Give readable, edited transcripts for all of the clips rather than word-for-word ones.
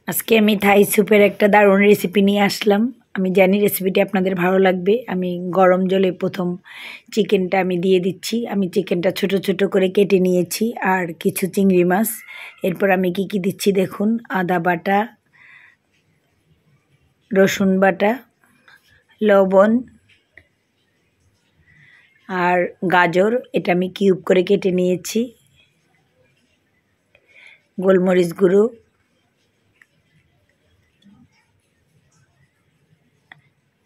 আজকে আমি থাই স্যুপের একটা দারুণ রেসিপি নিয়ে আসলাম। আমি জানি রেসিপিটি আপনাদের ভালো লাগবে। আমি গরম জলে প্রথম চিকেনটা আমি দিয়ে দিচ্ছি। আমি চিকেনটা ছোট ছোট করে কেটে নিয়েছি আর কিছু চিংড়ি মাছ। এরপর আমি কি দিচ্ছি দেখুন, আদা বাটা, রসুন বাটা, লবণ আর গাজর, এটা আমি কিউব করে কেটে নিয়েছি, গোলমরিচ গুঁড়ো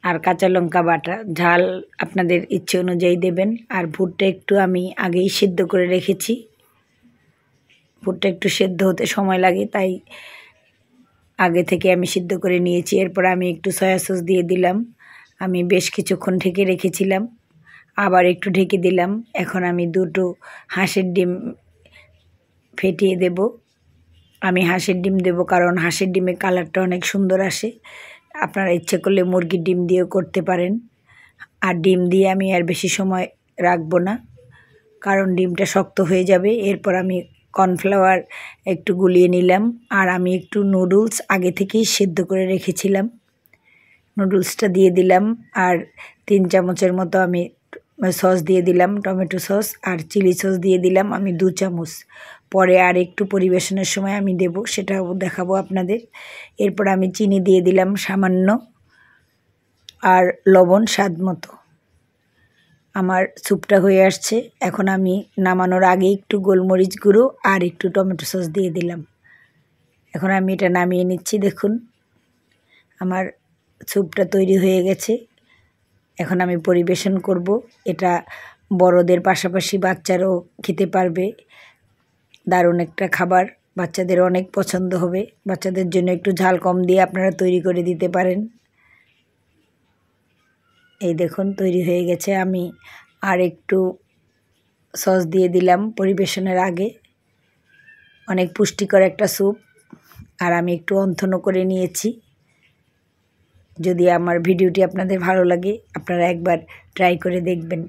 আর কাঁচা লঙ্কা বাটা। ঝাল আপনাদের ইচ্ছে অনুযায়ী দেবেন। আর ভুট্টা একটু আমি আগেই সিদ্ধ করে রেখেছি। ভুট্টা একটু সেদ্ধ হতে সময় লাগে, তাই আগে থেকে আমি সিদ্ধ করে নিয়েছি। এরপর আমি একটু সয়া সস দিয়ে দিলাম। আমি বেশ কিছুক্ষণ ঢেকে রেখেছিলাম, আবার একটু ঢেকে দিলাম। এখন আমি দুটো হাঁসের ডিম ফেটিয়ে দেব। আমি হাঁসের ডিম দেব কারণ হাঁসের ডিমের কালারটা অনেক সুন্দর আসে। আপনারা ইচ্ছে করলে মুরগির ডিম দিয়েও করতে পারেন। আর ডিম দিয়ে আমি আর বেশি সময় রাখবো না, কারণ ডিমটা শক্ত হয়ে যাবে। এরপর আমি কর্নফ্লাওয়ার একটু গুলিয়ে নিলাম। আর আমি একটু নুডলস আগে থেকেই সেদ্ধ করে রেখেছিলাম, নুডলসটা দিয়ে দিলাম। আর 3 চামচের মতো আমি সস দিয়ে দিলাম, টমেটো সস। আর চিলি সস দিয়ে দিলাম আমি 2 চামচ। পরে আর একটু পরিবেশনের সময় আমি দেব, সেটাও দেখাবো আপনাদের। এরপর আমি চিনি দিয়ে দিলাম সামান্য, আর লবণ স্বাদ মতো। আমার স্যুপটা হয়ে আসছে। এখন আমি নামানোর আগে একটু গোলমরিচ গুঁড়ো আর একটু টমেটো সস দিয়ে দিলাম। এখন আমি এটা নামিয়ে নিচ্ছি। দেখুন আমার স্যুপটা তৈরি হয়ে গেছে। এখন আমি পরিবেশন করব। এটা বড়দের পাশাপাশি বাচ্চারাও খেতে পারবে। দারুণ একটা খাবার, বাচ্চাদের অনেক পছন্দ হবে। বাচ্চাদের জন্য একটু ঝাল কম দিয়ে আপনারা তৈরি করে দিতে পারেন। এই দেখুন তৈরি হয়ে গেছে। আমি আর একটু সস দিয়ে দিলাম পরিবেশনের আগে। অনেক পুষ্টিকর একটা স্যুপ। আর আমি একটু অন্থনও করে নিয়েছি। যদি আমার ভিডিওটি আপনাদের ভালো লাগে, আপনারা একবার ট্রাই করে দেখবেন।